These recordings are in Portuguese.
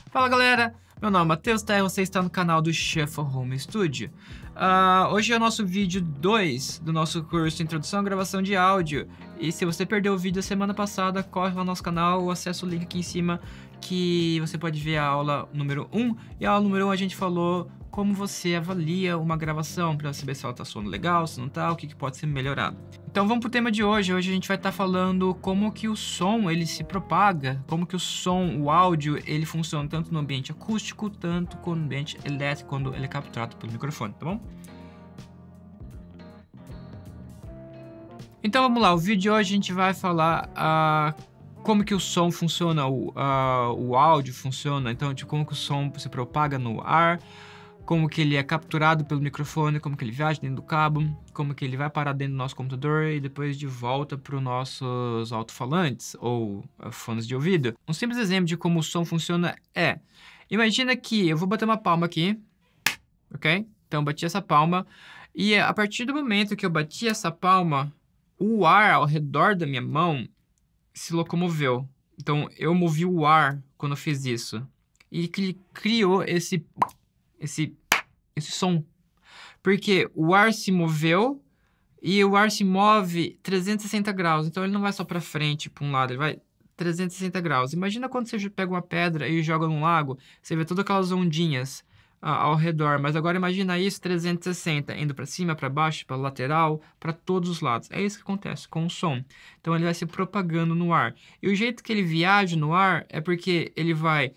Fala galera, meu nome é Matheus Terra, você está no canal do Shuffle Home Studio. Hoje é o nosso vídeo 2 do nosso curso Introdução à Gravação de Áudio. E se você perdeu o vídeo da semana passada, corre lá no nosso canal ou acessa o link aqui em cima que você pode ver a aula número 1. E a aula número 1 a gente falou como você avalia uma gravação para saber se ela está soando legal, se não está, o que pode ser melhorado. Então vamos pro tema de hoje. Hoje a gente vai estar falando como que o som ele se propaga, como que o som, o áudio, ele funciona tanto no ambiente acústico, tanto no ambiente elétrico, quando ele é capturado pelo microfone, tá bom? Então vamos lá, o vídeo de hoje a gente vai falar como que o som funciona, o áudio funciona, então tipo, como que o som se propaga no ar, como que ele é capturado pelo microfone, como que ele viaja dentro do cabo, como que ele vai parar dentro do nosso computador e depois de volta para os nossos alto-falantes ou fones de ouvido. Um simples exemplo de como o som funciona é, imagina que eu vou bater uma palma aqui, ok? Então bati essa palma e a partir do momento que eu bati essa palma, o ar ao redor da minha mão se locomoveu. Então eu movi o ar quando eu fiz isso e criou esse som. Porque o ar se moveu e o ar se move 360 graus. Então ele não vai só para frente, para um lado, ele vai 360 graus. Imagina quando você pega uma pedra e joga num lago, você vê todas aquelas ondinhas ao redor. Mas agora imagina isso 360, indo para cima, para baixo, para lateral, para todos os lados. É isso que acontece com o som. Então ele vai se propagando no ar. E o jeito que ele viaja no ar é porque ele vai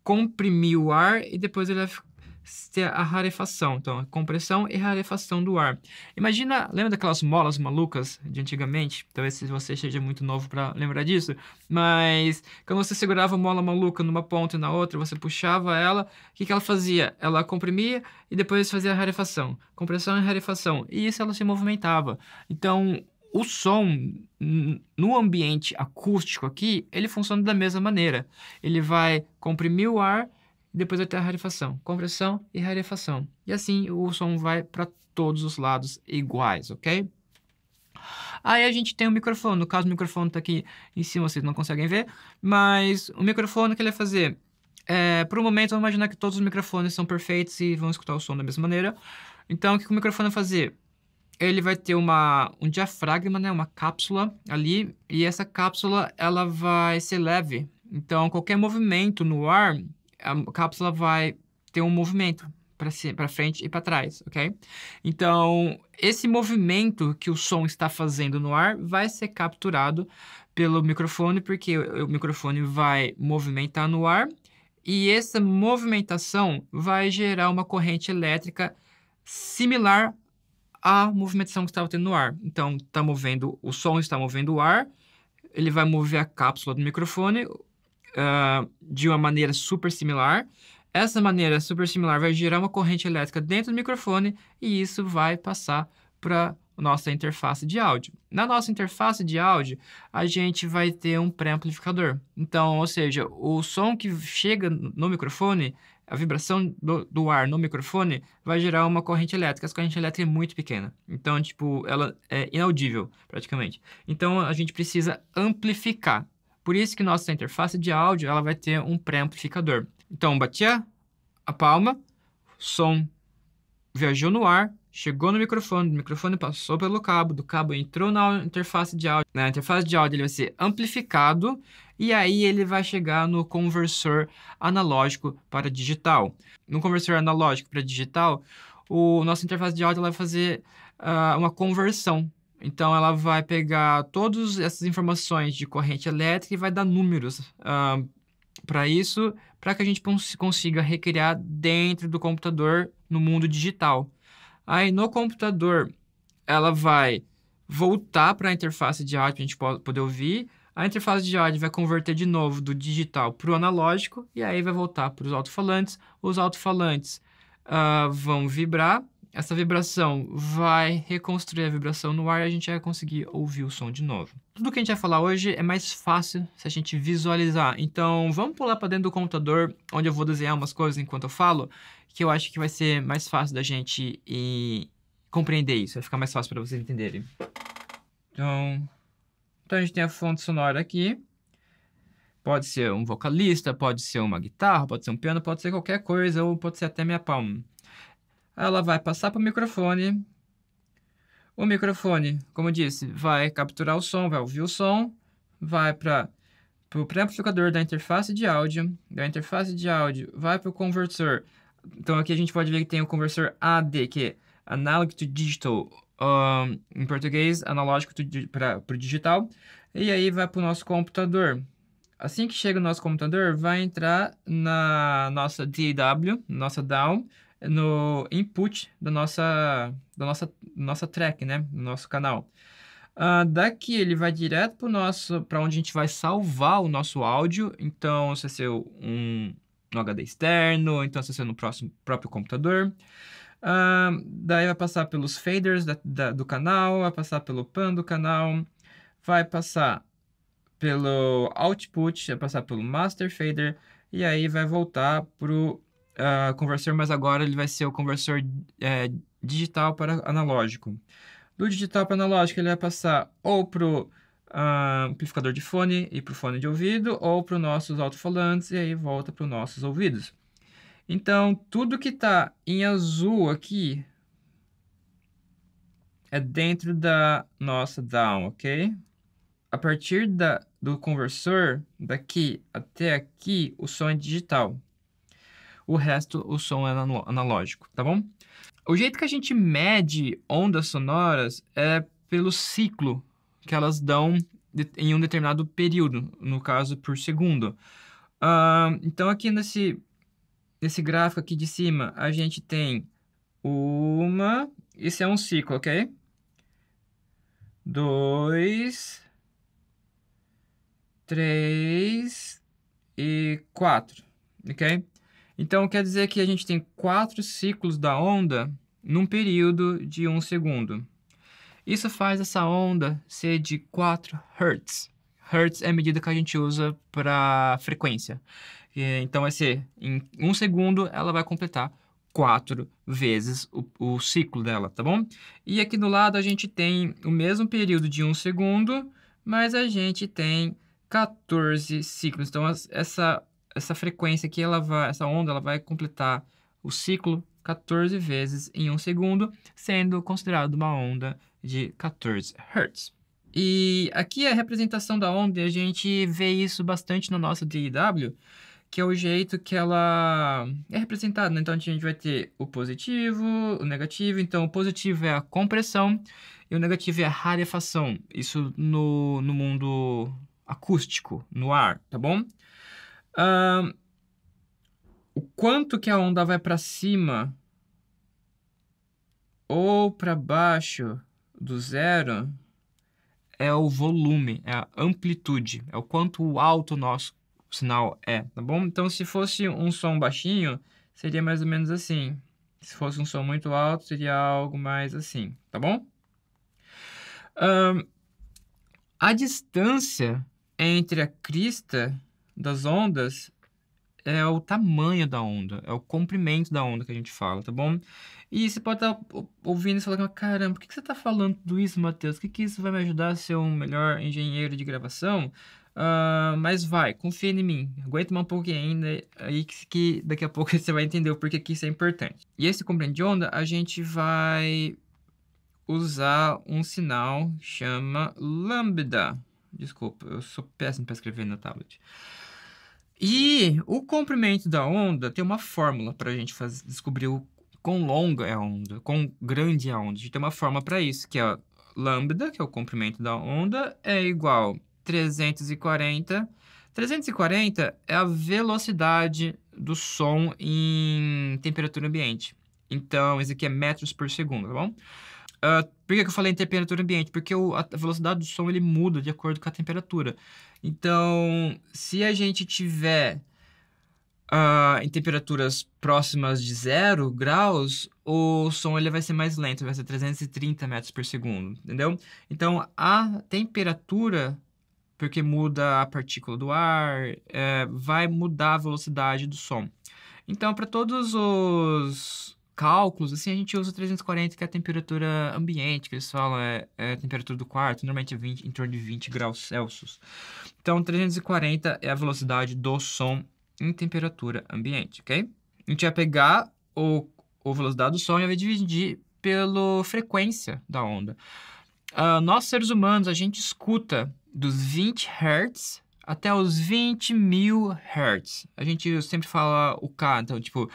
comprimir o ar e depois ele vai ter a rarefação, então a compressão e rarefação do ar. Imagina, lembra daquelas molas malucas de antigamente? Talvez se você seja muito novo para lembrar disso, mas quando você segurava a mola maluca numa ponta e na outra, você puxava ela, o que ela fazia? Ela comprimia e depois fazia a rarefação, compressão e rarefação, e isso ela se movimentava. Então o som no ambiente acústico aqui, ele funciona da mesma maneira. Ele vai comprimir o ar e depois vai ter a rarefação, compressão e rarefação. E assim o som vai para todos os lados iguais, ok? Aí a gente tem o microfone. No caso, o microfone está aqui em cima, vocês não conseguem ver. Mas o microfone que ele vai fazer? Por um momento, vamos imaginar que todos os microfones são perfeitos e vão escutar o som da mesma maneira. Então, o que o microfone vai fazer? Ele vai ter um diafragma, né? Uma cápsula ali. E essa cápsula, ela vai ser leve. Então, qualquer movimento no ar, a cápsula vai ter um movimento para frente e para trás, ok? Então, esse movimento que o som está fazendo no ar vai ser capturado pelo microfone, porque o microfone vai movimentar no ar e essa movimentação vai gerar uma corrente elétrica similar à movimentação que estava tendo no ar. Então, o som está movendo o ar, ele vai mover a cápsula do microfone de uma maneira super similar. Essa maneira super similar vai gerar uma corrente elétrica dentro do microfone e isso vai passar para a nossa interface de áudio. Na nossa interface de áudio, a gente vai ter um pré-amplificador. Então, ou seja, o som que chega no microfone, a vibração do ar no microfone vai gerar uma corrente elétrica. Essa corrente elétrica é muito pequena. Então, tipo, ela é inaudível, praticamente. Então, a gente precisa amplificar. Por isso que nossa interface de áudio ela vai ter um pré-amplificador. Então, batia a palma, o som viajou no ar, chegou no microfone, o microfone passou pelo cabo, do cabo entrou na interface de áudio. Na interface de áudio ele vai ser amplificado e aí ele vai chegar no conversor analógico para digital. No conversor analógico para digital, nossa interface de áudio ela vai fazer uma conversão. Então, ela vai pegar todas essas informações de corrente elétrica e vai dar números para isso, para que a gente consiga recriar dentro do computador no mundo digital. Aí, no computador, ela vai voltar para a interface de áudio para a gente poder ouvir. A interface de áudio vai converter de novo do digital para o analógico e aí vai voltar para os alto-falantes. Os alto-falantes vão vibrar. Essa vibração vai reconstruir a vibração no ar e a gente vai conseguir ouvir o som de novo. Tudo que a gente vai falar hoje é mais fácil se a gente visualizar. Então, vamos pular para dentro do computador, onde eu vou desenhar umas coisas enquanto eu falo, que eu acho que vai ser mais fácil da gente compreender isso. Vai ficar mais fácil para vocês entenderem. Então, a gente tem a fonte sonora aqui. Pode ser um vocalista, pode ser uma guitarra, pode ser um piano, pode ser qualquer coisa, ou pode ser até minha palma. Ela vai passar para o microfone. O microfone, como eu disse, vai capturar o som, vai ouvir o som, vai para o pré-amplificador da interface de áudio. Da interface de áudio vai para o conversor. Então aqui a gente pode ver que tem o conversor AD, que é Analog to Digital, em português, analógico para o digital. E aí vai para o nosso computador. Assim que chega no nosso computador, vai entrar na nossa DAW, nossa DAW, no input da nossa track, né? No nosso canal. Daqui ele vai direto para onde a gente vai salvar o nosso áudio. Então, se é no HD externo, então se é no próprio computador. Daí vai passar pelos faders do canal, vai passar pelo pan do canal, vai passar pelo output, vai passar pelo master fader, e aí vai voltar pro conversor, mas agora ele vai ser o conversor digital para analógico. Do digital para analógico, ele vai passar ou pro amplificador de fone e pro fone de ouvido, ou para os nossos alto-falantes, e aí volta para os nossos ouvidos. Então, tudo que está em azul aqui é dentro da nossa DAW, ok? A partir do conversor, daqui até aqui, o som é digital. O resto, o som é analógico, tá bom? O jeito que a gente mede ondas sonoras é pelo ciclo que elas dão em um determinado período, no caso, por segundo. Então, aqui nesse gráfico aqui de cima, a gente tem esse é um ciclo, ok? 2, 3 e 4, ok? Então, quer dizer que a gente tem 4 ciclos da onda num período de 1 segundo. Isso faz essa onda ser de 4 Hz. Hertz é a medida que a gente usa para frequência. Então, vai ser, em 1 segundo, ela vai completar 4 vezes o ciclo dela, tá bom? E aqui do lado a gente tem o mesmo período de 1 segundo, mas a gente tem 14 ciclos. Então, essa frequência aqui, essa onda, ela vai completar o ciclo 14 vezes em 1 segundo, sendo considerado uma onda de 14 Hz. E aqui é a representação da onda, e a gente vê isso bastante na nossa DAW, que é o jeito que ela é representada, né? Então, a gente vai ter o positivo, o negativo. Então, o positivo é a compressão e o negativo é a rarefação. Isso no mundo acústico, no ar, tá bom? O quanto que a onda vai para cima ou para baixo do zero é o volume, é a amplitude, é o quanto alto o nosso sinal é, tá bom? Então, se fosse um som baixinho, seria mais ou menos assim. Se fosse um som muito alto, seria algo mais assim, tá bom? A distância entre a crista das ondas é o tamanho da onda, é o comprimento da onda que a gente fala, tá bom? E você pode estar ouvindo e falando, caramba, por que você está falando tudo isso, Matheus? O que isso vai me ajudar a ser um melhor engenheiro de gravação? Mas confia em mim, aguenta um pouquinho ainda, aí que daqui a pouco você vai entender o porquê que isso é importante. E esse comprimento de onda, a gente vai usar um sinal que chama lambda. Desculpa, eu sou péssimo para escrever na tablet. E o comprimento da onda tem uma fórmula para a gente descobrir o quão longa é a onda, quão grande é a onda. A gente tem uma fórmula para isso, que é lambda, que é o comprimento da onda, é igual a 340. 340 é a velocidade do som em temperatura ambiente. Então, isso aqui é metros por segundo, tá bom? Por que eu falei em temperatura ambiente? Porque a velocidade do som ele muda de acordo com a temperatura. Então, se a gente tiver em temperaturas próximas de 0 graus, o som ele vai ser mais lento, vai ser 330 metros por segundo, entendeu? Então, a temperatura, porque muda a partícula do ar, vai mudar a velocidade do som. Então, para todos cálculos, assim, a gente usa 340, que é a temperatura ambiente, que eles falam, é a temperatura do quarto, normalmente é em torno de 20 graus Celsius. Então, 340 é a velocidade do som em temperatura ambiente, ok? A gente vai pegar a velocidade do som e vai dividir pela frequência da onda. Nós, seres humanos, a gente escuta dos 20 Hz até os 20.000 Hz. A gente sempre fala o K, então, tipo,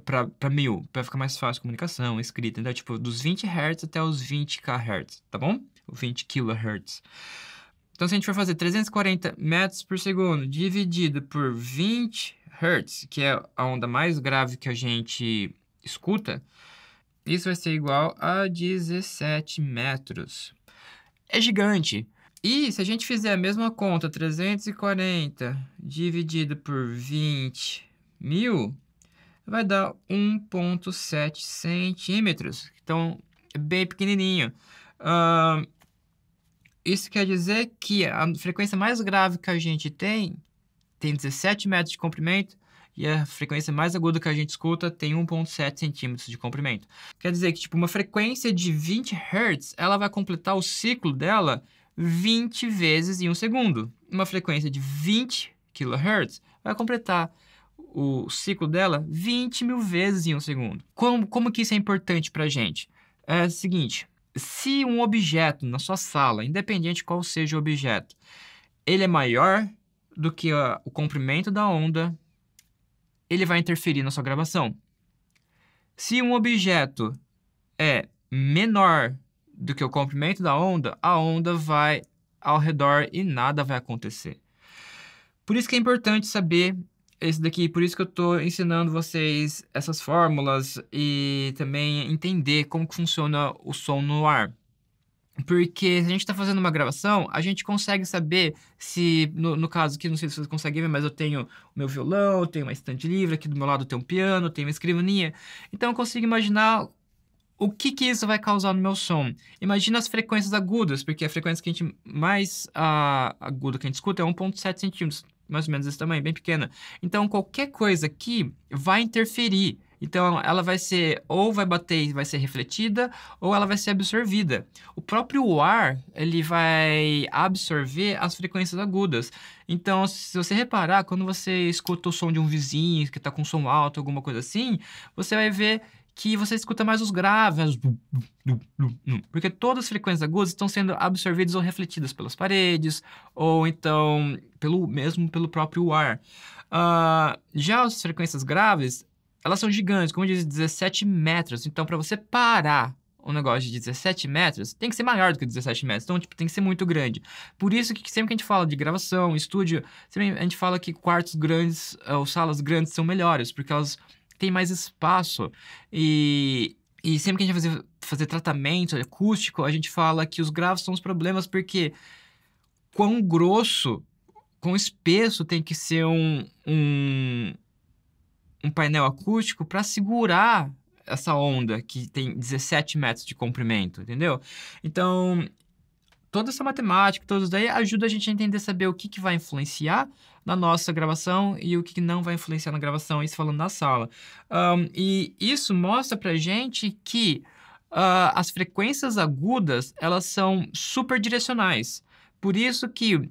para 1000, para ficar mais fácil a comunicação, escrita. Então, tipo, dos 20 Hz até os 20 kHz, tá bom? 20 kHz. Então, se a gente for fazer 340 metros por segundo dividido por 20 Hz, que é a onda mais grave que a gente escuta, isso vai ser igual a 17 metros. É gigante. E se a gente fizer a mesma conta, 340 dividido por 20.000, vai dar 1,7 centímetros. Então, é bem pequenininho. Isso quer dizer que a frequência mais grave que a gente tem 17 metros de comprimento, e a frequência mais aguda que a gente escuta tem 1,7 centímetros de comprimento. Quer dizer que, tipo, uma frequência de 20 Hz, ela vai completar o ciclo dela 20 vezes em um segundo. Uma frequência de 20 kHz vai completar o ciclo dela 20.000 vezes em um segundo. Como que isso é importante pra gente? É o seguinte, se um objeto na sua sala, independente de qual seja o objeto, ele é maior do que o comprimento da onda, ele vai interferir na sua gravação. Se um objeto é menor do que o comprimento da onda, a onda vai ao redor e nada vai acontecer. Por isso que é importante saber esse daqui, por isso que eu estou ensinando vocês essas fórmulas e também entender como que funciona o som no ar. Porque se a gente está fazendo uma gravação, a gente consegue saber se, no caso aqui, não sei se vocês conseguem ver, mas eu tenho o meu violão, eu tenho uma estante livre, aqui do meu lado tem um piano, tem uma escrivaninha. Então eu consigo imaginar o que isso vai causar no meu som. Imagina as frequências agudas, porque a frequência que a gente mais aguda que a gente escuta é 1,7 centímetros, mais ou menos esse tamanho, bem pequena. Então qualquer coisa aqui vai interferir. Então, ela vai ser, ou vai bater e vai ser refletida, ou ela vai ser absorvida. O próprio ar, ele vai absorver as frequências agudas. Então, se você reparar, quando você escuta o som de um vizinho que está com som alto, alguma coisa assim, você vai ver que você escuta mais os graves, porque todas as frequências agudas estão sendo absorvidas ou refletidas pelas paredes, ou então pelo próprio ar. Já as frequências graves, elas são gigantes, como eu disse, 17 metros. Então, para você parar um negócio de 17 metros, tem que ser maior do que 17 metros. Então, tipo, tem que ser muito grande. Por isso que sempre que a gente fala de gravação, estúdio, sempre a gente fala que quartos grandes ou salas grandes são melhores, porque elas têm mais espaço. E sempre que a gente vai fazer tratamento acústico, a gente fala que os graves são os problemas, porque quão grosso, quão espesso tem que ser um painel acústico para segurar essa onda que tem 17 metros de comprimento, entendeu? Então, toda essa matemática, todos daí ajuda a gente a entender, saber o que vai influenciar na nossa gravação e o que não vai influenciar na gravação, isso falando na sala. E isso mostra pra gente que as frequências agudas, elas são super direcionais. Por isso que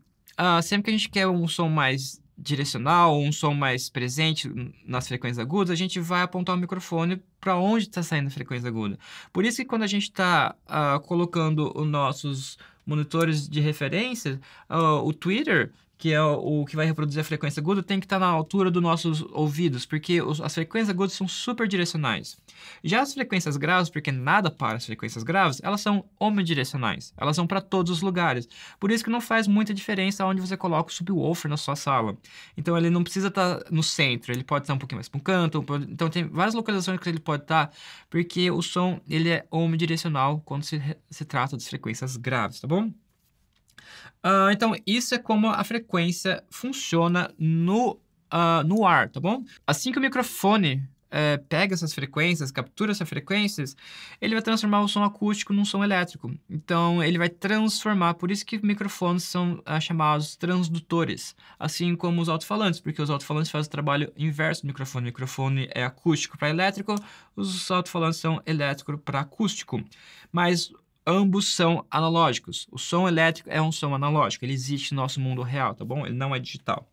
sempre que a gente quer um som mais direcional, um som mais presente nas frequências agudas, a gente vai apontar o microfone para onde está saindo a frequência aguda. Por isso que quando a gente está colocando os nossos monitores de referência, o tweeter, que é o que vai reproduzir a frequência aguda, tem que estar na altura dos nossos ouvidos, porque as frequências agudas são super direcionais. Já as frequências graves, porque nada para as frequências graves, elas são omnidirecionais. Elas são para todos os lugares. Por isso que não faz muita diferença onde você coloca o subwoofer na sua sala. Então ele não precisa estar no centro, ele pode estar um pouquinho mais para um canto. Então tem várias localizações que ele pode estar, porque o som ele é omnidirecional quando se trata das frequências graves, tá bom? Então, isso é como a frequência funciona no ar, tá bom? Assim que o microfone pega essas frequências, captura essas frequências, ele vai transformar o som acústico num som elétrico. Então, ele vai transformar, por isso que microfones são chamados transdutores, assim como os alto-falantes, porque os alto-falantes fazem o trabalho inverso do microfone. O microfone é acústico para elétrico, os alto-falantes são elétrico para acústico. Mas ambos são analógicos. O som elétrico é um som analógico, ele existe no nosso mundo real, tá bom? Ele não é digital.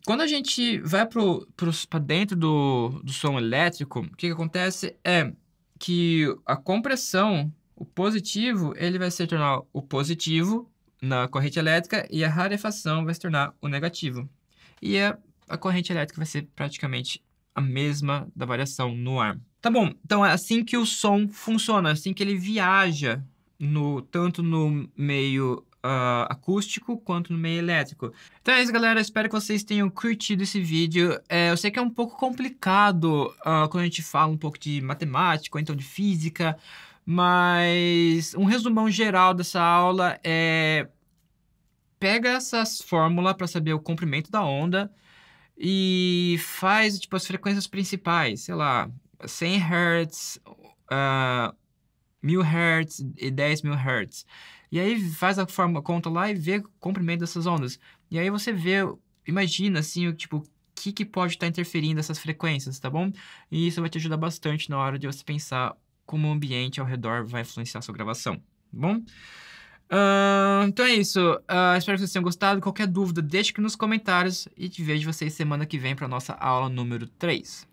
Quando a gente vai para dentro do som elétrico, o que acontece é que a compressão, o positivo, ele vai se tornar o positivo na corrente elétrica e a rarefação vai se tornar o negativo. E a corrente elétrica vai ser praticamente a mesma da variação no ar. Tá bom, então é assim que o som funciona, assim que ele viaja tanto no meio acústico quanto no meio elétrico. Então é isso, galera. Espero que vocês tenham curtido esse vídeo. Eu sei que é um pouco complicado quando a gente fala um pouco de matemática ou então de física, mas um resumão geral dessa aula é: pega essas fórmulas para saber o comprimento da onda e faz tipo as frequências principais, sei lá, 100 Hz, 1000 Hz e 10.000 Hz. E aí faz a conta lá e vê o comprimento dessas ondas. E aí você vê, imagina assim, tipo, o que pode estar interferindo essas frequências, tá bom? E isso vai te ajudar bastante na hora de você pensar como o ambiente ao redor vai influenciar a sua gravação, tá bom? Então é isso. Espero que vocês tenham gostado. Qualquer dúvida, deixe aqui nos comentários e te vejo vocês semana que vem para nossa aula número 3.